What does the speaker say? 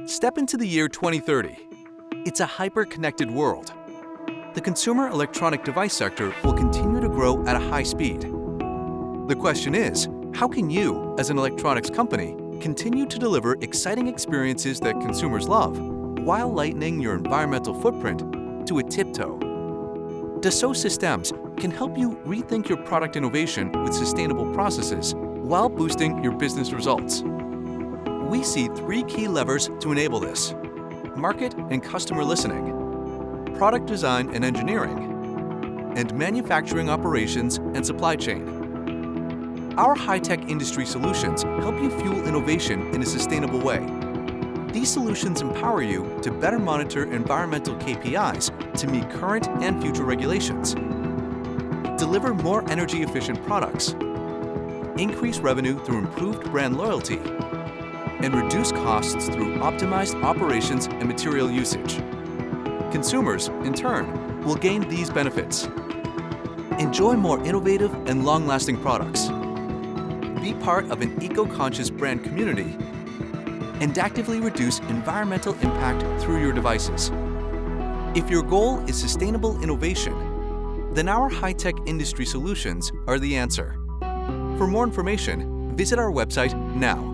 Step into the year 2030. It's a hyper-connected world. The consumer electronic device sector will continue to grow at a high speed. The question is, how can you, as an electronics company, continue to deliver exciting experiences that consumers love while lightening your environmental footprint to a tiptoe? Dassault Systèmes can help you rethink your product innovation with sustainable processes while boosting your business results. We see three key levers to enable this: market and customer listening, product design and engineering, and manufacturing operations and supply chain. Our high-tech industry solutions help you fuel innovation in a sustainable way. These solutions empower you to better monitor environmental KPIs to meet current and future regulations, deliver more energy-efficient products, increase revenue through improved brand loyalty, and reduce costs through optimized operations and material usage. Consumers, in turn, will gain these benefits. Enjoy more innovative and long-lasting products. Be part of an eco-conscious brand community, and actively reduce environmental impact through your devices. If your goal is sustainable innovation, then our high-tech industry solutions are the answer. For more information, visit our website now.